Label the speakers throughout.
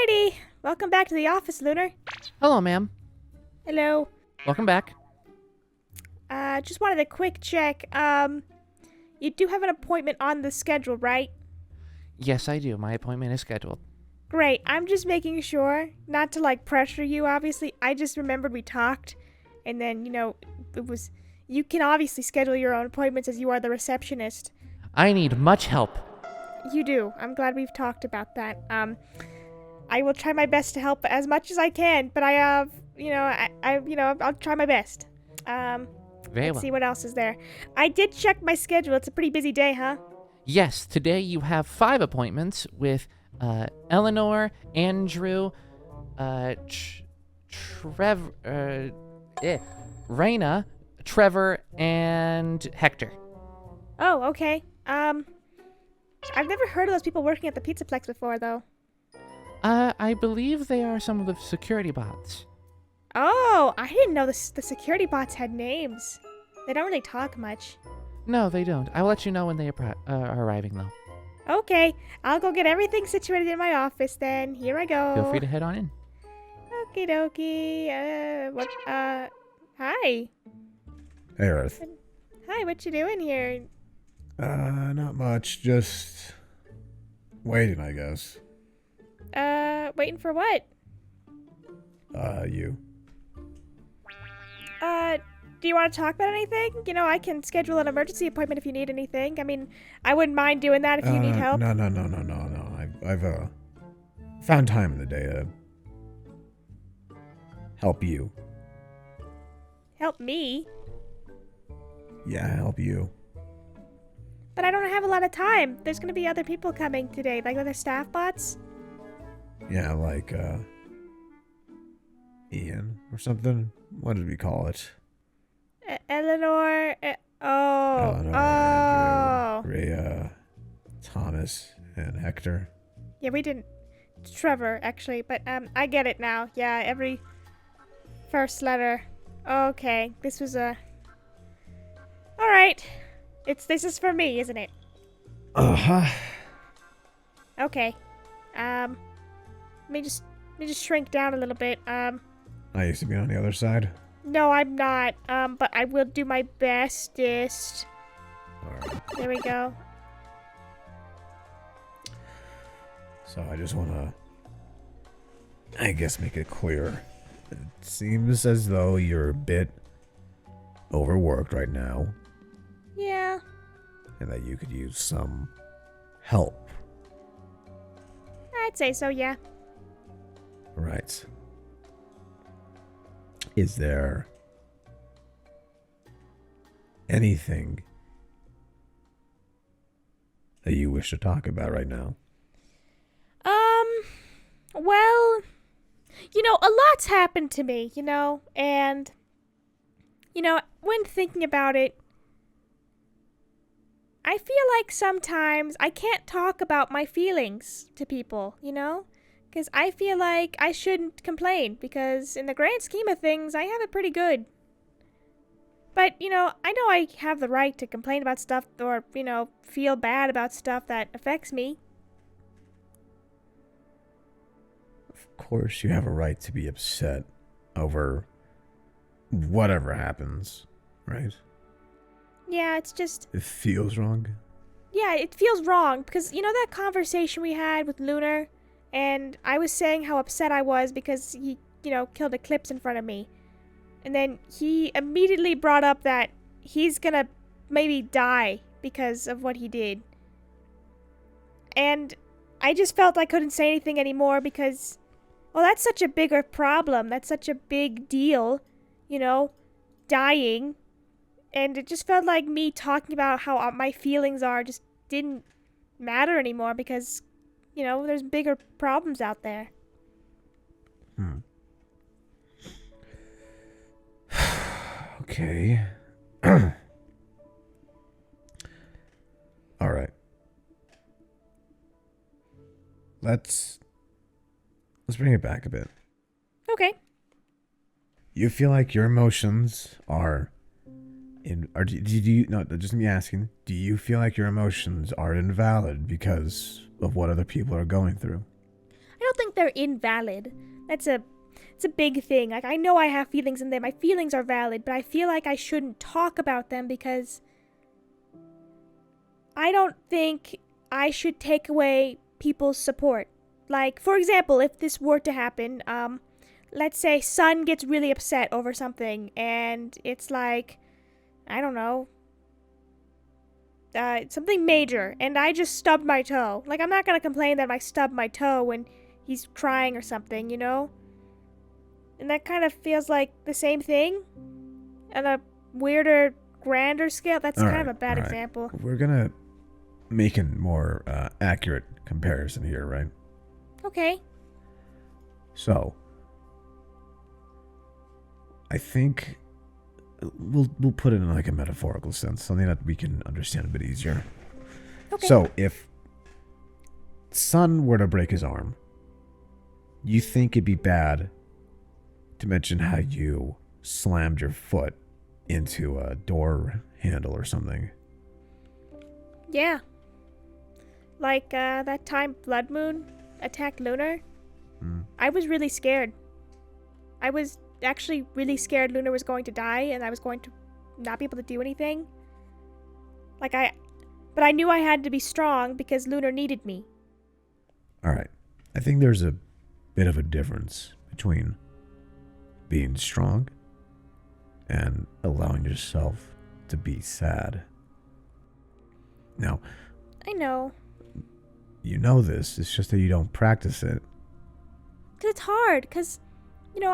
Speaker 1: Alrighty. Welcome back to the office, Lunar.
Speaker 2: Hello, ma'am.
Speaker 1: Hello.
Speaker 2: Welcome back.
Speaker 1: Just wanted a quick check. You do have an appointment on the schedule, right?
Speaker 2: Yes, I do. My appointment is scheduled.
Speaker 1: Great. I'm just making sure, not to like pressure you, obviously. I just remembered we talked, and then, you can obviously schedule your own appointments as you are the receptionist.
Speaker 2: I need much help.
Speaker 1: You do. I'm glad we've talked about that. I will try my best to help as much as I can, but I'll try my best.
Speaker 2: Very
Speaker 1: Let's
Speaker 2: well.
Speaker 1: see what else is there. I did check my schedule. It's a pretty busy day, huh?
Speaker 2: Yes, today you have 5 appointments with Eleanor, Andrew, Raina, Trevor, and Hector.
Speaker 1: Oh, okay. I've never heard of those people working at the Pizzaplex before, though.
Speaker 2: I believe they are some of the security bots.
Speaker 1: Oh, I didn't know the security bots had names. They don't really talk much.
Speaker 2: No, they don't. I will let you know when they are arriving, though.
Speaker 1: Okay, I'll go get everything situated in my office then. Here I go.
Speaker 2: Feel free to head on in.
Speaker 1: Okie dokie. Hi.
Speaker 3: Hey, Earth.
Speaker 1: Hi, what you doing here?
Speaker 3: Not much. Just waiting, I guess.
Speaker 1: Waiting for what?
Speaker 3: You.
Speaker 1: Do you want to talk about anything? You know, I can schedule an emergency appointment if you need anything. I mean, I wouldn't mind doing that if you need help.
Speaker 3: No. I've found time in the day to help you.
Speaker 1: Help me?
Speaker 3: Yeah, help you.
Speaker 1: But I don't have a lot of time. There's gonna be other people coming today, like other staff bots.
Speaker 3: Yeah, like, Ian or something. What did we call it?
Speaker 1: Eleanor.
Speaker 3: Eleanor,
Speaker 1: Oh.
Speaker 3: Andrew, Rhea, Thomas, and Hector.
Speaker 1: Yeah, we didn't. Trevor, actually, but I get it now. Yeah, every first letter. Okay, this was a. All right, this is for me, isn't it? Okay. Let me just shrink down a little bit.
Speaker 3: I used to be on the other side.
Speaker 1: No, I'm not. But I will do my bestest.
Speaker 3: Alright.
Speaker 1: There we go.
Speaker 3: So I just want to, I guess, make it clear. It seems as though you're a bit overworked right now,
Speaker 1: Yeah.
Speaker 3: and that you could use some help.
Speaker 1: I'd say so, yeah.
Speaker 3: Right. Is there anything that you wish to talk about right now?
Speaker 1: Well, a lot's happened to me, and, when thinking about it, I feel like sometimes I can't talk about my feelings to people, because I feel like I shouldn't complain, because in the grand scheme of things, I have it pretty good. But, I know I have the right to complain about stuff or, feel bad about stuff that affects me.
Speaker 3: Of course, you have a right to be upset over whatever happens, right?
Speaker 1: Yeah, it's just...
Speaker 3: It feels wrong.
Speaker 1: Yeah, it feels wrong, because, that conversation we had with Lunar, and I was saying how upset I was because he, killed Eclipse in front of me. And then he immediately brought up that he's gonna maybe die because of what he did. And I just felt I couldn't say anything anymore because, well, that's such a bigger problem. That's such a big deal, dying. And it just felt like me talking about how my feelings are just didn't matter anymore because, there's bigger problems out there.
Speaker 3: Okay. All right. Let's bring it back a bit.
Speaker 1: Okay.
Speaker 3: You feel like your emotions are do you no, just me asking, do you feel like your emotions are invalid because of what other people are going through?
Speaker 1: I don't think they're invalid. It's a big thing. Like, I know I have feelings and my feelings are valid, but I feel like I shouldn't talk about them because I don't think I should take away people's support. Like, for example, if this were to happen, let's say Sun gets really upset over something, and it's like, I don't know, something major, and I just stubbed my toe. Like, I'm not gonna complain that I stubbed my toe when he's crying or something, you know? And that kind of feels like the same thing on a weirder, grander scale. That's kind of a bad example.
Speaker 3: We're gonna make a more accurate comparison here, right?
Speaker 1: Okay.
Speaker 3: So, I think we'll put it in like a metaphorical sense, something that we can understand a bit easier.
Speaker 1: Okay.
Speaker 3: So, if Sun were to break his arm, you think it'd be bad to mention how you slammed your foot into a door handle or something?
Speaker 1: Yeah. Like, that time Blood Moon attacked Lunar. I was really scared. I was actually really scared Lunar was going to die and I was going to not be able to do anything. But I knew I had to be strong because Lunar needed me.
Speaker 3: Alright. I think there's a bit of a difference between being strong and allowing yourself to be sad. Now,
Speaker 1: I know.
Speaker 3: You know this, it's just that you don't practice it.
Speaker 1: It's hard, because, you know,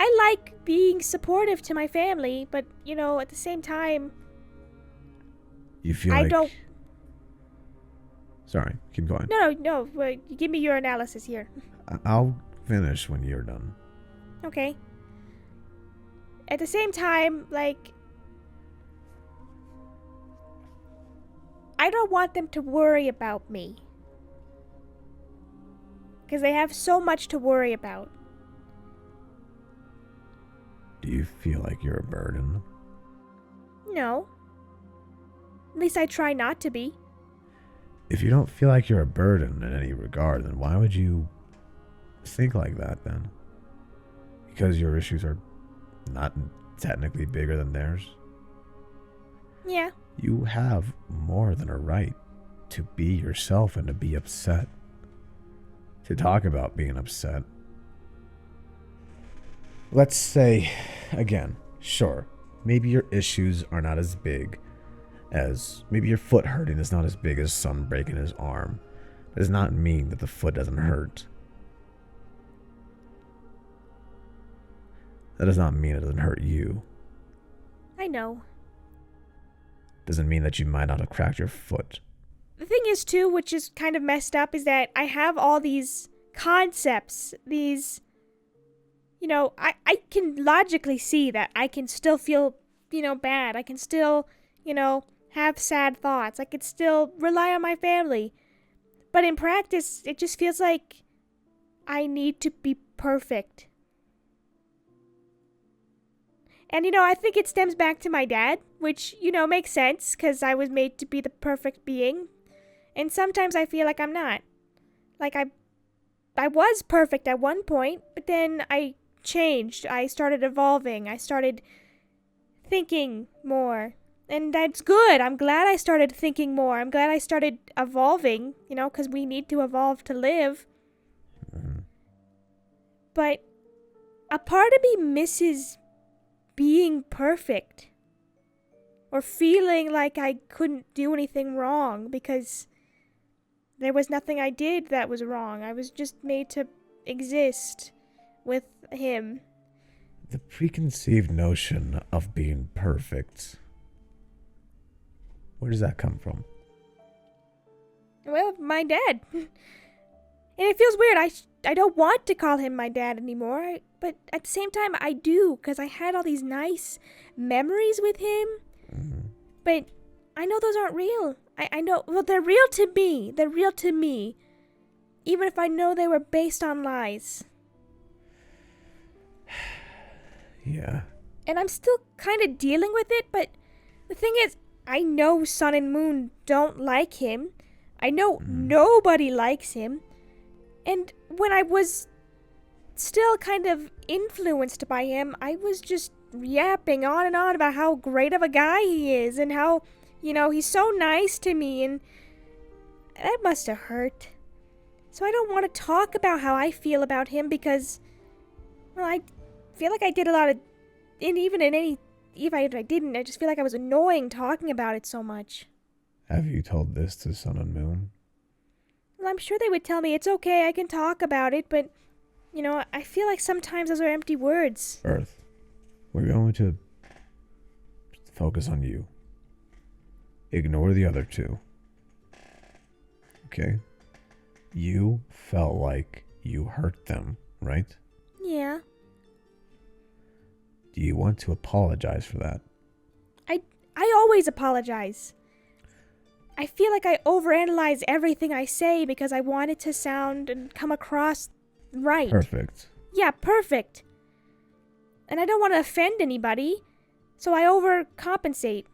Speaker 1: I like being supportive to my family, but, you know, at the same time,
Speaker 3: You feel
Speaker 1: I
Speaker 3: like...
Speaker 1: don't...
Speaker 3: Sorry, keep going.
Speaker 1: No, wait, give me your analysis here.
Speaker 3: I'll finish when you're done.
Speaker 1: Okay. At the same time, like, I don't want them to worry about me. Because they have so much to worry about.
Speaker 3: Do you feel like you're a burden?
Speaker 1: No. At least I try not to be.
Speaker 3: If you don't feel like you're a burden in any regard, then why would you think like that then? Because your issues are not technically bigger than theirs?
Speaker 1: Yeah.
Speaker 3: You have more than a right to be yourself and to be upset. To talk about being upset. Let's say, again, sure, maybe your issues are not as big as, maybe your foot hurting is not as big as Sun breaking his arm. It does not mean that the foot doesn't hurt. That does not mean it doesn't hurt you.
Speaker 1: I know.
Speaker 3: Doesn't mean that you might not have cracked your foot.
Speaker 1: The thing is, too, which is kind of messed up, is that I have all these concepts, these, you know, I can logically see that I can still feel, you know, bad. I can still, you know, have sad thoughts. I could still rely on my family. But in practice, it just feels like I need to be perfect. And, you know, I think it stems back to my dad, which, you know, makes sense, because I was made to be the perfect being. And sometimes I feel like I'm not. Like, I was perfect at one point, but then I changed. I started evolving. I started thinking more. And that's good. I'm glad I started thinking more. I'm glad I started evolving, you know, because we need to evolve to live. But a part of me misses being perfect. Or feeling like I couldn't do anything wrong because there was nothing I did that was wrong. I was just made to exist with him.
Speaker 3: The preconceived notion of being perfect, where does that come from?
Speaker 1: Well, my dad. And it feels weird. I don't want to call him my dad anymore. But at the same time, I do. Because I had all these nice memories with him. But I know those aren't real. I know. Well, they're real to me. They're real to me. Even if I know they were based on lies.
Speaker 3: Yeah.
Speaker 1: And I'm still kind of dealing with it. But the thing is, I know Sun and Moon don't like him. I know nobody likes him. And when I was still kind of influenced by him, I was just yapping on and on about how great of a guy he is and how, he's so nice to me, and that must have hurt. So I don't want to talk about how I feel about him because, well, I feel like I did a lot of, and even if I didn't, I just feel like I was annoying talking about it so much.
Speaker 3: Have you told this to Sun and Moon?
Speaker 1: Well, I'm sure they would tell me it's okay, I can talk about it, but, I feel like sometimes those are empty words.
Speaker 3: Earth, we're going to focus on you. Ignore the other two. Okay? You felt like you hurt them, right?
Speaker 1: Yeah.
Speaker 3: Do you want to apologize for that?
Speaker 1: I always apologize. I feel like I overanalyze everything I say because I want it to sound and come across right.
Speaker 3: Perfect.
Speaker 1: Yeah, perfect. And I don't want to offend anybody, so I overcompensate.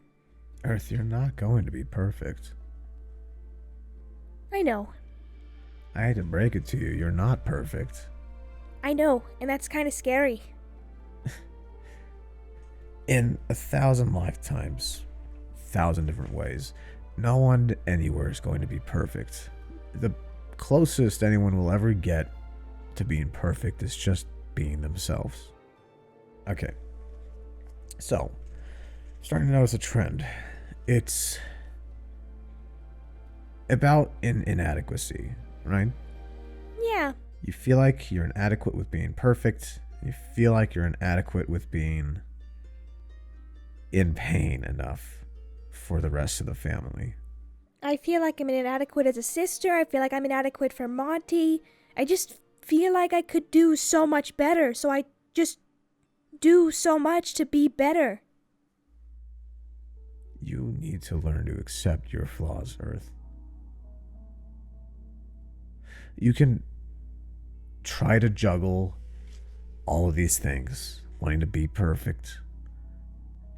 Speaker 3: Earth, you're not going to be perfect.
Speaker 1: I know.
Speaker 3: I hate to break it to you, you're not perfect.
Speaker 1: I know, and that's kind of scary.
Speaker 3: In 1,000 lifetimes, 1,000 different ways, no one anywhere is going to be perfect. The closest anyone will ever get to being perfect is just being themselves. Okay. So, starting to notice a trend. It's about inadequacy, right?
Speaker 1: Yeah.
Speaker 3: You feel like you're inadequate with being perfect. You feel like you're inadequate with being in pain enough for the rest of the family.
Speaker 1: I feel like I'm inadequate as a sister. I feel like I'm inadequate for Monty. I just feel like I could do so much better, so I just do so much to be better.
Speaker 3: You need to learn to accept your flaws, Earth. You can try to juggle all of these things, wanting to be perfect,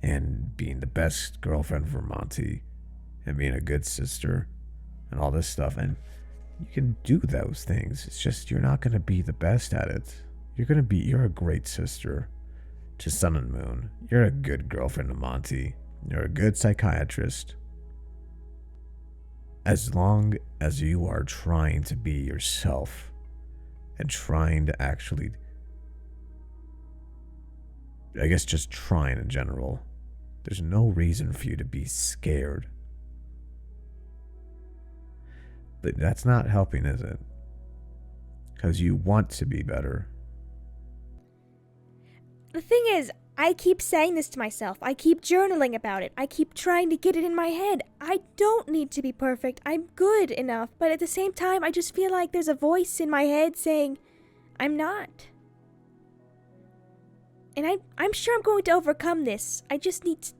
Speaker 3: and being the best girlfriend for Monty, and being a good sister, and all this stuff. And you can do those things. It's just you're not going to be the best at it. You're a great sister to Sun and Moon. You're a good girlfriend to Monty. You're a good psychiatrist. As long as you are trying to be yourself and trying to actually, I guess just trying in general, there's no reason for you to be scared. But that's not helping, is it? Because you want to be better.
Speaker 1: The thing is, I keep saying this to myself. I keep journaling about it. I keep trying to get it in my head. I don't need to be perfect. I'm good enough. But at the same time, I just feel like there's a voice in my head saying, I'm not. And I'm sure I'm going to overcome this. I just need to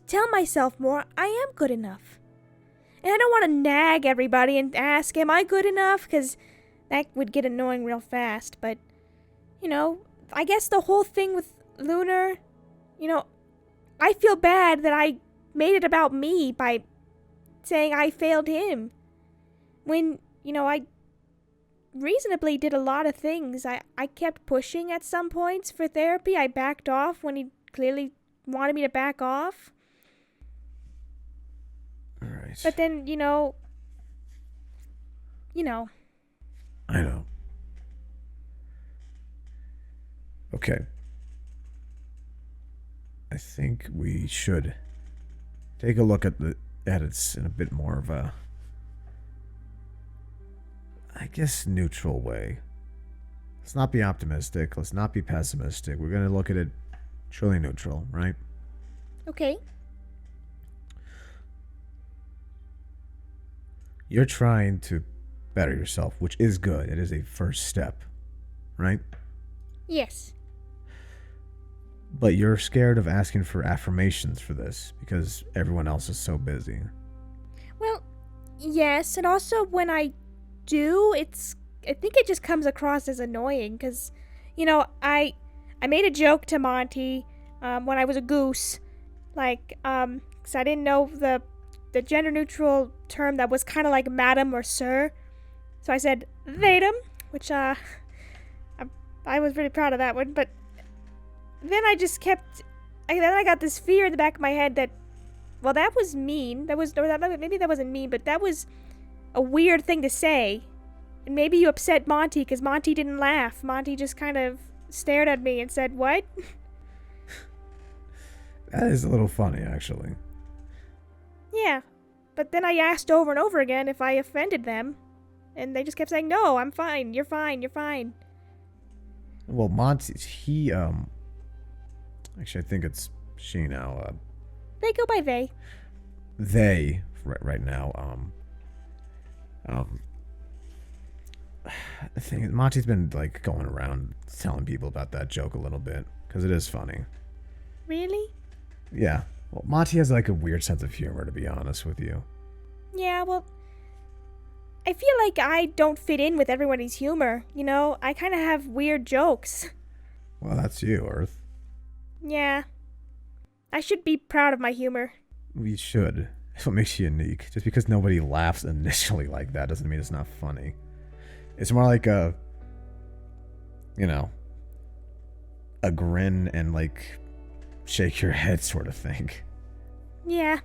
Speaker 1: tell myself more, I am good enough. And I don't want to nag everybody and ask, am I good enough? Because that would get annoying real fast. But, I guess the whole thing with Lunar, I feel bad that I made it about me by saying I failed him. When, I reasonably did a lot of things. I kept pushing at some points for therapy. I backed off when he clearly wanted me to back off.
Speaker 3: All right.
Speaker 1: But then,
Speaker 3: I know. Okay. I think we should take a look at it in a bit more of a, I guess, neutral way. Let's not be optimistic. Let's not be pessimistic. We're going to look at it truly neutral, right?
Speaker 1: Okay.
Speaker 3: You're trying to better yourself, which is good. It is a first step, right?
Speaker 1: Yes.
Speaker 3: But you're scared of asking for affirmations for this because everyone else is so busy.
Speaker 1: Well, yes, and also when I do, I think it just comes across as annoying because, I made a joke to Monty when I was a goose, because I didn't know the gender neutral term that was kind of like madam or sir. So I said, Vadim, which I was really proud of that one. But then I just kept. Then I got this fear in the back of my head that, well, that was mean. Maybe that wasn't mean, but that was a weird thing to say. And maybe you upset Monty because Monty didn't laugh. Monty just kind of stared at me and said, "What?"
Speaker 3: That is a little funny, actually.
Speaker 1: Yeah, but then I asked over and over again if I offended them, and they just kept saying, "No, I'm fine. You're fine. You're fine."
Speaker 3: Well, Monty, actually, I think it's she now.
Speaker 1: They go by they.
Speaker 3: They right now. The thing is, Monty's been like going around telling people about that joke a little bit because it is funny.
Speaker 1: Really?
Speaker 3: Yeah. Well, Monty has like a weird sense of humor, to be honest with you.
Speaker 1: Yeah, well, I feel like I don't fit in with everybody's humor, you know? I kind of have weird jokes.
Speaker 3: Well, that's you, Earth.
Speaker 1: Yeah. I should be proud of my humor.
Speaker 3: We should. That's what makes you unique. Just because nobody laughs initially like that doesn't mean it's not funny. It's more like a grin and like shake your head sort of thing.
Speaker 1: Yeah.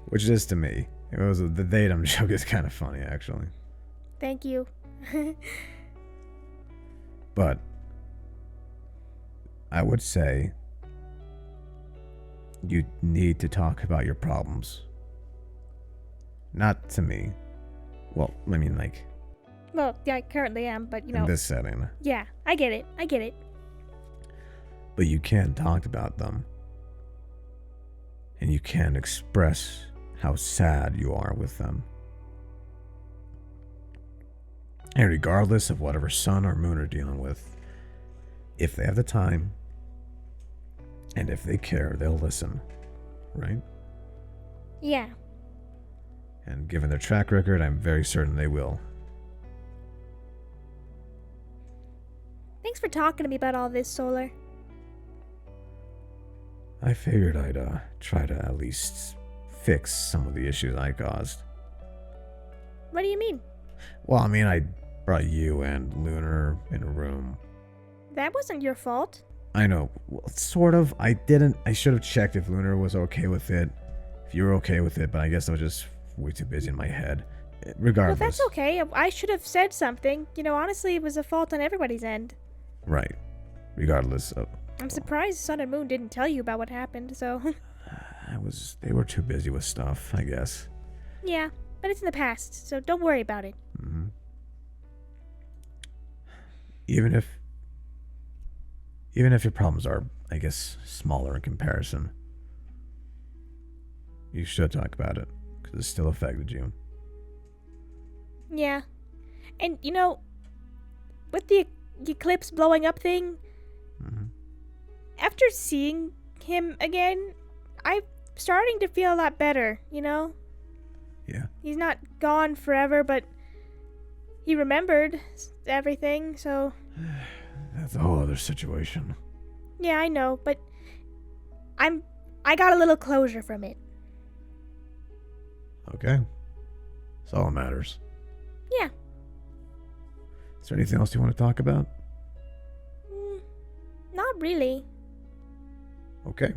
Speaker 3: Which it is to me. It was the datum joke is kind of funny, actually.
Speaker 1: Thank you.
Speaker 3: But I would say you need to talk about your problems. Not to me. Well, I mean, like,
Speaker 1: Well, yeah, I currently am, but you know.
Speaker 3: in this setting.
Speaker 1: Yeah, I get it. I get it.
Speaker 3: But you can talk about them. And you can express how sad you are with them. And regardless of whatever sun or moon are dealing with, if they have the time, and if they care, they'll listen. Right?
Speaker 1: Yeah.
Speaker 3: And given their track record, I'm very certain they will.
Speaker 1: Thanks for talking to me about all this, Solar.
Speaker 3: I figured I'd try to at least fix some of the issues I caused.
Speaker 1: What do you mean?
Speaker 3: Well, I mean, I brought you and Lunar in a room.
Speaker 1: That wasn't your fault.
Speaker 3: I know, well, sort of. I should have checked if Lunar was okay with it, if you were okay with it, but I guess I was just way too busy in my head. Regardless.
Speaker 1: Well, that's okay. I should have said something. You know, honestly, it was a fault on everybody's end.
Speaker 3: Right. Regardless of...
Speaker 1: I'm surprised Sun and Moon didn't tell you about what happened, so...
Speaker 3: They were too busy with stuff, I guess.
Speaker 1: Yeah, but it's in the past, so don't worry about it.
Speaker 3: Mm-hmm. Even if your problems are, I guess, smaller in comparison, you should talk about it, because it still affected you.
Speaker 1: Yeah. And, you know, with the eclipse blowing up thing, after seeing him again, I'm starting to feel a lot better, you know?
Speaker 3: Yeah.
Speaker 1: He's not gone forever, but he remembered everything, so...
Speaker 3: That's a whole other situation.
Speaker 1: Yeah, I know, but I got a little closure from it.
Speaker 3: Okay. That's all that matters.
Speaker 1: Yeah.
Speaker 3: Is there anything else you want to talk about?
Speaker 1: Not really.
Speaker 3: Okay.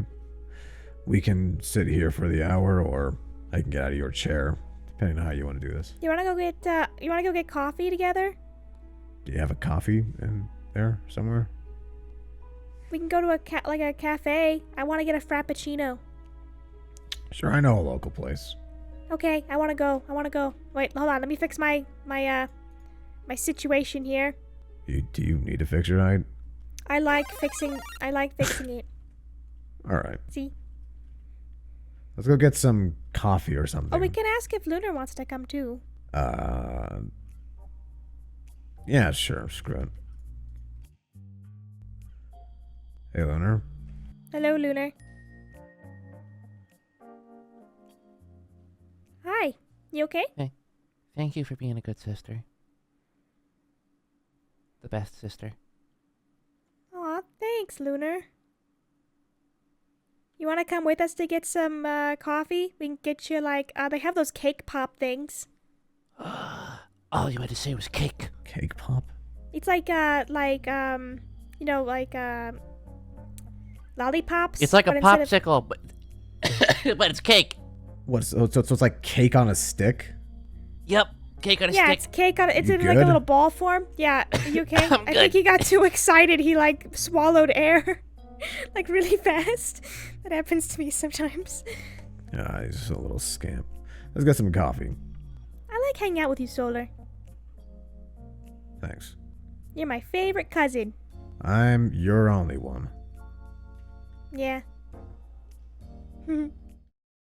Speaker 3: We can sit here for the hour, or I can get out of your chair, depending on how you want to do this.
Speaker 1: You wanna go get coffee together?
Speaker 3: Do you have a coffee in there somewhere?
Speaker 1: We can go to a cafe. I want to get a frappuccino.
Speaker 3: Sure, I know a local place.
Speaker 1: Okay, I want to go. Wait, hold on. Let me fix my situation here.
Speaker 3: Do you need to fix your night?
Speaker 1: I like fixing it.
Speaker 3: All right.
Speaker 1: See?
Speaker 3: Let's go get some coffee or something.
Speaker 1: Oh, we can ask if Lunar wants to come too.
Speaker 3: Yeah, sure. Screw it. Hey, Lunar.
Speaker 1: Hello, Lunar. Hi. You okay?
Speaker 2: Hey, thank you for being a good sister. The best sister.
Speaker 1: Aw, thanks, Lunar. You want to come with us to get some coffee? We can get you they have those cake pop things.
Speaker 2: All you had to say was cake.
Speaker 3: Cake pop?
Speaker 1: It's like lollipops.
Speaker 2: It's like a
Speaker 1: but instead of-
Speaker 2: popsicle, but but it's cake.
Speaker 3: What? So it's like cake on a stick?
Speaker 2: Yep, cake on a
Speaker 1: Yeah,
Speaker 2: stick.
Speaker 1: it's cake on. It's
Speaker 3: You
Speaker 1: in like
Speaker 3: good?
Speaker 1: a little ball form. Yeah, are you okay?
Speaker 2: I'm
Speaker 1: I
Speaker 2: good.
Speaker 1: think he got too excited. He like swallowed air, like really fast. That happens to me sometimes.
Speaker 3: Ah, he's just a little scamp. Let's get some coffee.
Speaker 1: I like hanging out with you, Solar.
Speaker 3: Thanks.
Speaker 1: You're my favorite cousin.
Speaker 3: I'm your only one.
Speaker 1: Yeah.